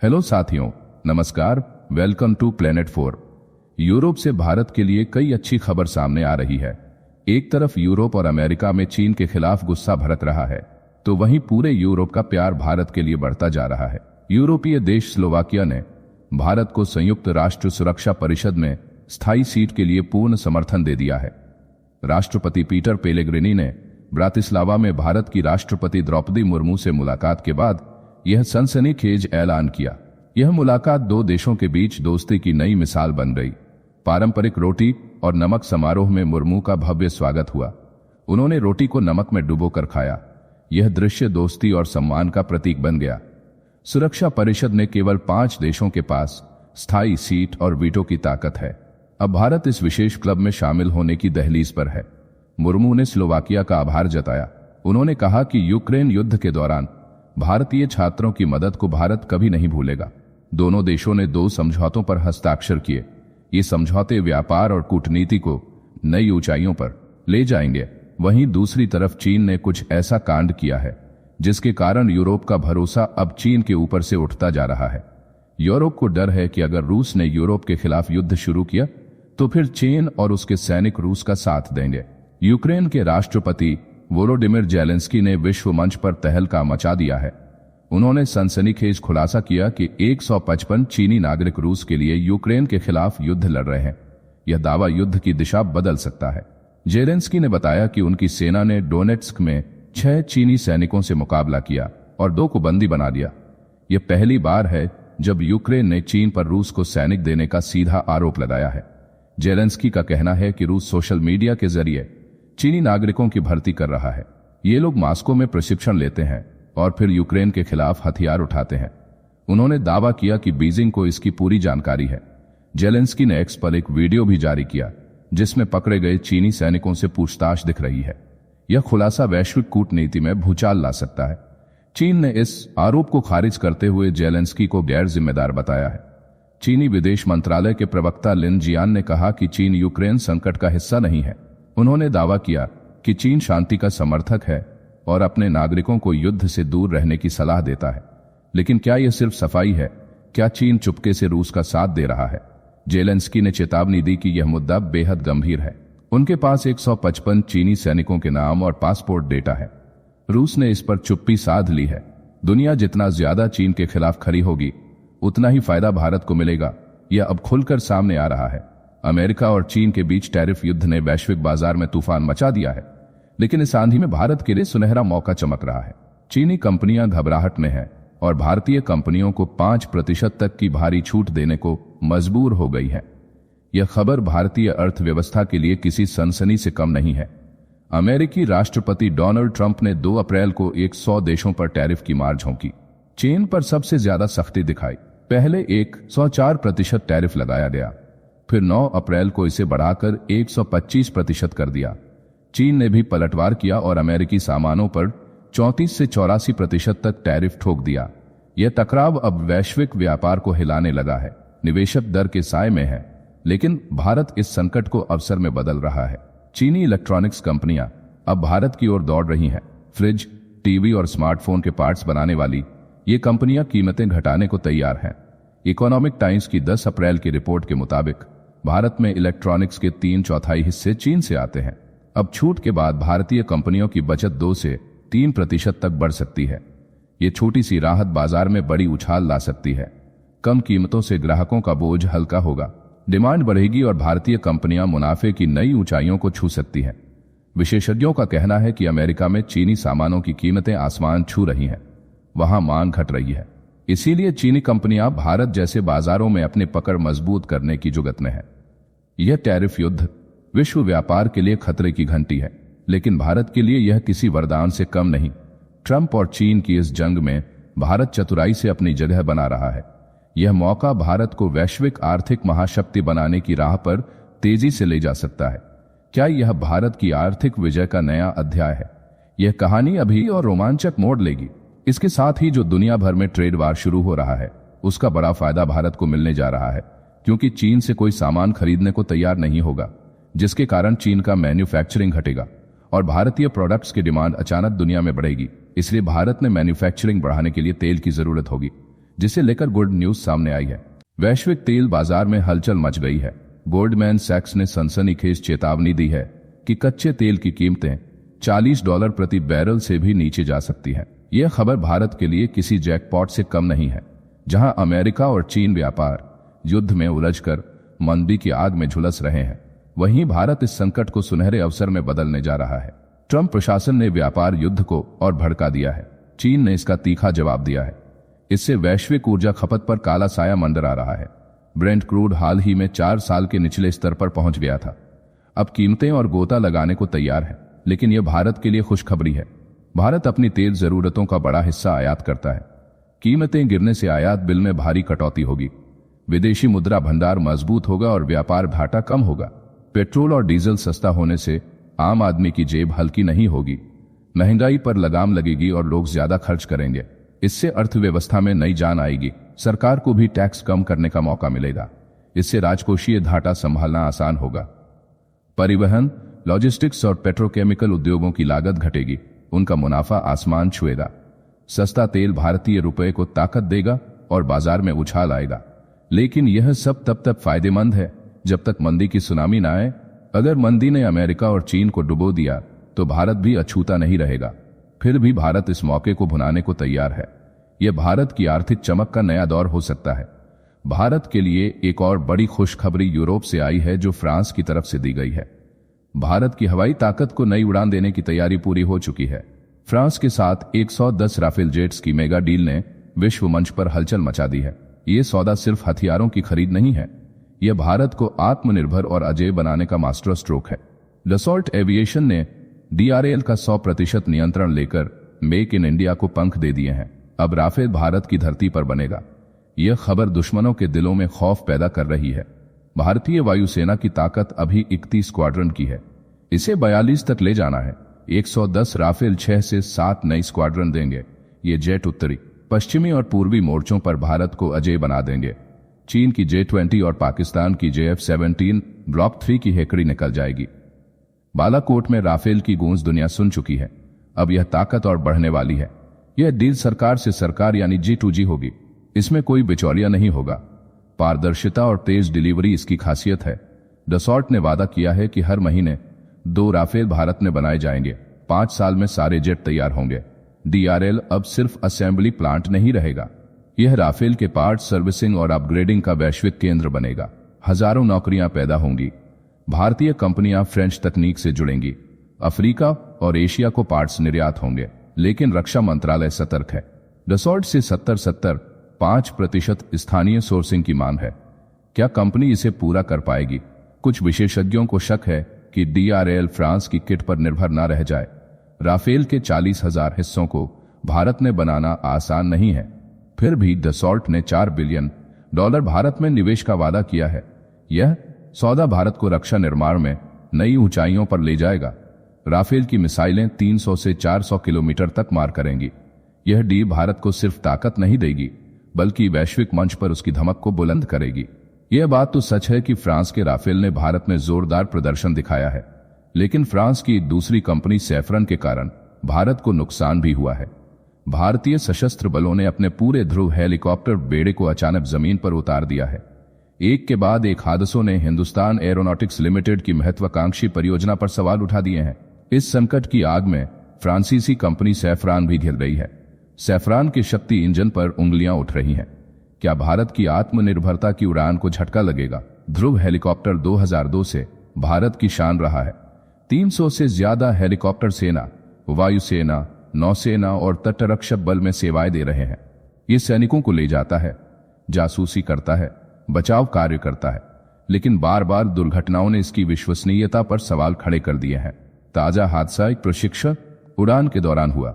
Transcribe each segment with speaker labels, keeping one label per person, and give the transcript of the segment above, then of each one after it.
Speaker 1: Hello साथियों, नमस्कार। Welcome to planet 4। Europe से भारत के लिए कई अच्छी खबर सामने आ रही है। एक तरफ यूरोप और अमेरिका में चीन के खिलाफ गुस्सा भड़क रहा है, तो वहीं पूरे यूरोप का प्यार भारत के लिए बढ़ता जा रहा है। यूरोपीय देश स्लोवाकिया ने भारत को संयुक्त राष्ट्र सुरक्षा परिषद में स्थायी सीट के लिए पूर्ण समर्थन दे दिया है। राष्ट्रपति पीटर पेलेग्रिनी ने ब्रातिस्लावा में भारत की राष्ट्रपति द्रौपदी मुर्मू से मुलाकात के बाद यह सनसनीखेज ऐलान किया। यह मुलाकात दो देशों के बीच दोस्ती की नई मिसाल बन गई। पारंपरिक रोटी और नमक समारोह में मुर्मू का भव्य स्वागत हुआ। उन्होंने रोटी को नमक में डुबोकर खाया। यह दृश्य दोस्ती और सम्मान का प्रतीक बन गया। सुरक्षा परिषद में केवल 5 देशों के पास स्थायी सीट और वीटो की ताकत है। अब भारत इस विशेष क्लब में शामिल होने की दहलीज पर है। मुर्मू ने स्लोवाकिया का आभार जताया। उन्होंने कहा कि यूक्रेन युद्ध के दौरान भारतीय छात्रों की मदद को भारत कभी नहीं भूलेगा। दोनों देशों ने 2 समझौतों पर हस्ताक्षर किए। ये समझौते व्यापार और कूटनीति को नई ऊंचाइयों पर ले जाएंगे। वहीं दूसरी तरफ चीन ने कुछ ऐसा कांड किया है जिसके कारण यूरोप का भरोसा अब चीन के ऊपर से उठता जा रहा है। यूरोप को डर है कि अगर रूस ने यूरोप के खिलाफ युद्ध शुरू किया तो फिर चीन और उसके सैनिक रूस का साथ देंगे। यूक्रेन के राष्ट्रपति वोलोडिमिर जेलेंस्की ने विश्व मंच पर तहलका मचा दिया है। उन्होंने सनसनीखेज खुलासा किया कि 155 चीनी नागरिक रूस के लिए यूक्रेन के खिलाफ युद्ध लड़ रहे हैं। यह दावा युद्ध की दिशा बदल सकता है। जेलेंस्की ने बताया कि उनकी सेना ने डोनेट्स्क में 6 चीनी सैनिकों से मुकाबला किया और 2 को बंदी बना दिया। यह पहली बार है जब यूक्रेन ने चीन पर रूस को सैनिक देने का सीधा आरोप लगाया है। जेलेंस्की का कहना है कि रूस सोशल मीडिया के जरिए चीनी नागरिकों की भर्ती कर रहा है। ये लोग मास्को में प्रशिक्षण लेते हैं और फिर यूक्रेन के खिलाफ हथियार उठाते हैं। उन्होंने दावा किया कि बीजिंग को इसकी पूरी जानकारी है। जेलेंस्की ने एक्स पर एक वीडियो भी जारी किया जिसमें पकड़े गए चीनी सैनिकों से पूछताछ दिख रही है। यह खुलासा वैश्विक कूटनीति में भूचाल ला सकता है। चीन ने इस आरोप को खारिज करते हुए जेलेंस्की को गैर जिम्मेदार बताया है। चीनी विदेश मंत्रालय के प्रवक्ता लिन जियान ने कहा कि चीन यूक्रेन संकट का हिस्सा नहीं है। उन्होंने दावा किया कि चीन शांति का समर्थक है और अपने नागरिकों को युद्ध से दूर रहने की सलाह देता है। लेकिन क्या यह सिर्फ सफाई है? क्या चीन चुपके से रूस का साथ दे रहा है? जेलेंस्की ने चेतावनी दी कि यह मुद्दा बेहद गंभीर है। उनके पास 155 चीनी सैनिकों के नाम और पासपोर्ट डेटा है। रूस ने इस पर चुप्पी साध ली है। दुनिया जितना ज्यादा चीन के खिलाफ खड़ी होगी उतना ही फायदा भारत को मिलेगा। यह अब खुलकर सामने आ रहा है। अमेरिका और चीन के बीच टैरिफ युद्ध ने वैश्विक बाजार में तूफान मचा दिया है, लेकिन इस आंधी में भारत के लिए सुनहरा मौका चमक रहा है। चीनी कंपनियां घबराहट में हैं और भारतीय कंपनियों को 5% तक की भारी छूट देने को मजबूर हो गई है। यह खबर भारतीय अर्थव्यवस्था के लिए किसी सनसनी से कम नहीं है। अमेरिकी राष्ट्रपति डोनाल्ड ट्रंप ने 2 अप्रैल को 100 देशों पर टैरिफ की मार झोंकी। चीन पर सबसे ज्यादा सख्ती दिखाई। पहले 104% टैरिफ लगाया गया, फिर 9 अप्रैल को इसे बढ़ाकर 125% कर दिया। चीन ने भी पलटवार किया और अमेरिकी सामानों पर 34 से 84% तक टैरिफ ठोक दिया। यह टकराव अब वैश्विक व्यापार को हिलाने लगा है। निवेशक डर के साए में है, लेकिन भारत इस संकट को अवसर में बदल रहा है। चीनी इलेक्ट्रॉनिक्स कंपनियां अब भारत की ओर दौड़ रही हैं। फ्रिज, टीवी और स्मार्टफोन के पार्ट्स बनाने वाली ये कंपनियां कीमतें घटाने को तैयार हैं। इकोनॉमिक टाइम्स की 10 अप्रैल की रिपोर्ट के मुताबिक भारत में इलेक्ट्रॉनिक्स के 3/4 हिस्से चीन से आते हैं। अब छूट के बाद भारतीय कंपनियों की बचत 2 से 3% तक बढ़ सकती है। ये छोटी सी राहत बाजार में बड़ी उछाल ला सकती है। कम कीमतों से ग्राहकों का बोझ हल्का होगा, डिमांड बढ़ेगी और भारतीय कंपनियां मुनाफे की नई ऊंचाइयों को छू सकती हैं। विशेषज्ञों का कहना है कि अमेरिका में चीनी सामानों की कीमतें आसमान छू रही हैं। वहां मांग घट रही है, इसीलिए चीनी कंपनियां भारत जैसे बाजारों में अपनी पकड़ मजबूत करने की जुगत में है। यह टैरिफ युद्ध विश्व व्यापार के लिए खतरे की घंटी है, लेकिन भारत के लिए यह किसी वरदान से कम नहीं। ट्रंप और चीन की इस जंग में भारत चतुराई से अपनी जगह बना रहा है। यह मौका भारत को वैश्विक आर्थिक महाशक्ति बनाने की राह पर तेजी से ले जा सकता है। क्या यह भारत की आर्थिक विजय का नया अध्याय है? यह कहानी अभी और रोमांचक मोड़ लेगी। इसके साथ ही जो दुनिया भर में ट्रेड वार शुरू हो रहा है उसका बड़ा फायदा भारत को मिलने जा रहा है, क्योंकि चीन से कोई सामान खरीदने को तैयार नहीं होगा, जिसके कारण चीन का मैन्युफैक्चरिंग घटेगा और भारतीय प्रोडक्ट्स की डिमांड अचानक दुनिया में बढ़ेगी। इसलिए भारत ने मैन्युफैक्चरिंग बढ़ाने के लिए तेल की जरूरत होगी। जिसे लेकर गुड न्यूज सामने आई है। वैश्विक तेल बाजार में हलचल मच गई है। गोल्डमैन सैक्स ने सनसनीखेज चेतावनी दी है कि कच्चे तेल की कीमतें $40 प्रति बैरल से भी नीचे जा सकती है। यह खबर भारत के लिए किसी जैकपॉट से कम नहीं है। जहां अमेरिका और चीन व्यापार युद्ध में उलझकर मंदी की आग में झुलस रहे हैं, वहीं भारत इस संकट को सुनहरे अवसर में बदलने जा रहा है। ट्रंप प्रशासन ने व्यापार युद्ध को और भड़का दिया है। चीन ने इसका तीखा जवाब दिया है। इससे वैश्विक ऊर्जा खपत पर काला साया मंडरा रहा है। ब्रेंट क्रूड हाल ही में 4 साल के निचले स्तर पर पहुंच गया था। अब कीमतें और गोता लगाने को तैयार है, लेकिन यह भारत के लिए खुशखबरी है। भारत अपनी तेल जरूरतों का बड़ा हिस्सा आयात करता है। कीमतें गिरने से आयात बिल में भारी कटौती होगी, विदेशी मुद्रा भंडार मजबूत होगा और व्यापार घाटा कम होगा। पेट्रोल और डीजल सस्ता होने से आम आदमी की जेब हल्की नहीं होगी। महंगाई पर लगाम लगेगी और लोग ज्यादा खर्च करेंगे। इससे अर्थव्यवस्था में नई जान आएगी। सरकार को भी टैक्स कम करने का मौका मिलेगा। इससे राजकोषीय घाटा संभालना आसान होगा। परिवहन, लॉजिस्टिक्स और पेट्रोकेमिकल उद्योगों की लागत घटेगी, उनका मुनाफा आसमान छुएगा। सस्ता तेल भारतीय रुपये को ताकत देगा और बाजार में उछाल आएगा। लेकिन यह सब तब तक फायदेमंद है जब तक मंदी की सुनामी ना आए। अगर मंदी ने अमेरिका और चीन को डुबो दिया तो भारत भी अछूता नहीं रहेगा। फिर भी भारत इस मौके को भुनाने को तैयार है। यह भारत की आर्थिक चमक का नया दौर हो सकता है। भारत के लिए एक और बड़ी खुशखबरी यूरोप से आई है, जो फ्रांस की तरफ से दी गई है। भारत की हवाई ताकत को नई उड़ान देने की तैयारी पूरी हो चुकी है। फ्रांस के साथ 110 राफेल जेट्स की मेगा डील ने विश्व मंच पर हलचल मचा दी है। यह सौदा सिर्फ हथियारों की खरीद नहीं है, यह भारत को आत्मनिर्भर और अजेय बनाने का मास्टर स्ट्रोक है। डसॉल्ट एविएशन ने DRL का 100% नियंत्रण लेकर मेक इन इंडिया को पंख दे दिए हैं। अब राफेल भारत की धरती पर बनेगा। यह खबर दुश्मनों के दिलों में खौफ पैदा कर रही है। भारतीय वायुसेना की ताकत अभी 31 स्क्वाड्रन की है, इसे 42 तक ले जाना है। 110 राफेल 6 से 7 नई स्क्वाड्रन देंगे। ये जेट उत्तरी, पश्चिमी और पूर्वी मोर्चों पर भारत को अजेय बना देंगे। चीन की J-20 और पाकिस्तान की JF-17 ब्लॉक 3 की हेकड़ी निकल जाएगी। बालाकोट में राफेल की गूंज दुनिया सुन चुकी है। अब यह ताकत और बढ़ने वाली है। यह डील सरकार से सरकार यानी G2G होगी। इसमें कोई बिचौलिया नहीं होगा। पारदर्शिता और तेज डिलीवरी इसकी खासियत है। डसॉल्ट ने वादा किया है कि हर महीने 2 राफेल भारत में बनाए जाएंगे। 5 साल में सारे जेट तैयार होंगे। DRL अब सिर्फ असेंबली प्लांट नहीं रहेगा, यह राफेल के पार्ट सर्विसिंग और अपग्रेडिंग का वैश्विक केंद्र बनेगा। हजारों नौकरियां पैदा होंगी। भारतीय कंपनियां फ्रेंच तकनीक से जुड़ेंगी। अफ्रीका और एशिया को पार्ट्स निर्यात होंगे। लेकिन रक्षा मंत्रालय सतर्क है। डसॉल्ट से 70-5% स्थानीय सोर्सिंग की मांग है। क्या कंपनी इसे पूरा कर पाएगी? कुछ विशेषज्ञों को शक है कि DRL फ्रांस की किट पर निर्भर न रह जाए। राफेल के 40,000 हिस्सों को भारत में बनाना आसान नहीं है। फिर भी डसॉल्ट ने $4 बिलियन भारत में निवेश का वादा किया है। यह सौदा भारत को रक्षा निर्माण में नई ऊंचाइयों पर ले जाएगा। राफेल की मिसाइलें 300 से 400 किलोमीटर तक मार करेंगी। यह डील भारत को सिर्फ ताकत नहीं देगी, बल्कि वैश्विक मंच पर उसकी धमक को बुलंद करेगी। यह बात तो सच है कि फ्रांस के राफेल ने भारत में जोरदार प्रदर्शन दिखाया है, लेकिन फ्रांस की दूसरी कंपनी सैफरन के कारण भारत को नुकसान भी हुआ है। भारतीय सशस्त्र बलों ने अपने पूरे ध्रुव हेलीकॉप्टर बेड़े को अचानक जमीन पर उतार दिया है। एक के बाद एक हादसों ने हिंदुस्तान एरोनॉटिक्स लिमिटेड की महत्वाकांक्षी परियोजना पर सवाल उठा दिए हैं। इस संकट की आग में फ्रांसीसी कंपनी सैफरान भी घिर गई है। सैफरान के शक्ति इंजन पर उंगलियां उठ रही हैं। क्या भारत की आत्मनिर्भरता की उड़ान को झटका लगेगा? ध्रुव हेलीकॉप्टर 2002 से भारत की शान रहा है। 300 से ज्यादा हेलीकॉप्टर सेना, वायुसेना, नौसेना और तटरक्षक बल में सेवाएं दे रहे हैं। ये सैनिकों को ले जाता है, जासूसी करता है, बचाव कार्य करता है, लेकिन बार बार दुर्घटनाओं ने इसकी विश्वसनीयता पर सवाल खड़े कर दिए हैं। ताजा हादसा एक प्रशिक्षण उड़ान के दौरान हुआ।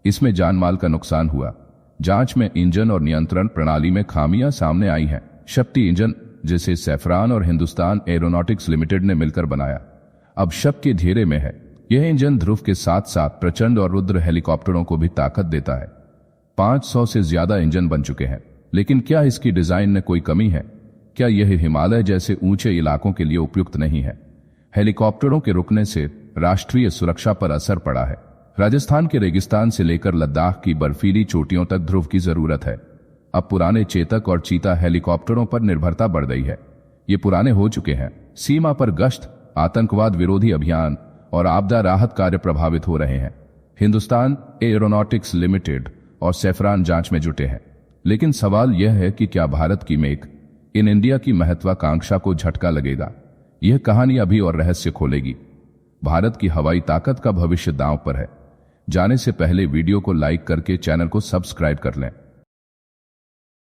Speaker 1: इसमें जानमाल का नुकसान हुआ। जांच में इंजन और नियंत्रण प्रणाली में खामियां सामने आई हैं। शक्ति इंजन, जिसे सैफरान और हिंदुस्तान एरोनॉटिक्स लिमिटेड ने मिलकर बनाया, अब शक के घेरे में है। यह इंजन ध्रुव के साथ साथ प्रचंड और रुद्र हेलीकॉप्टरों को भी ताकत देता है। 500 से ज्यादा इंजन बन चुके हैं, लेकिन क्या इसकी डिजाइन में कोई कमी है? क्या यह हिमालय जैसे ऊंचे इलाकों के लिए उपयुक्त नहीं है? हेलीकॉप्टरों के रुकने से राष्ट्रीय सुरक्षा पर असर पड़ा है। राजस्थान के रेगिस्तान से लेकर लद्दाख की बर्फीली चोटियों तक ध्रुव की जरूरत है। अब पुराने चेतक और चीता हेलीकॉप्टरों पर निर्भरता बढ़ गई है। ये पुराने हो चुके हैं। सीमा पर गश्त, आतंकवाद विरोधी अभियान और आपदा राहत कार्य प्रभावित हो रहे हैं। हिंदुस्तान एरोनॉटिक्स लिमिटेड और सैफरान जांच में जुटे हैं। लेकिन सवाल यह है कि क्या भारत की मेक इन इंडिया की महत्वाकांक्षा को झटका लगेगा? यह कहानी अभी और रहस्य खोलेगी। भारत की हवाई ताकत का भविष्य दांव पर है। जाने से पहले वीडियो को लाइक करके चैनल को सब्सक्राइब कर लें।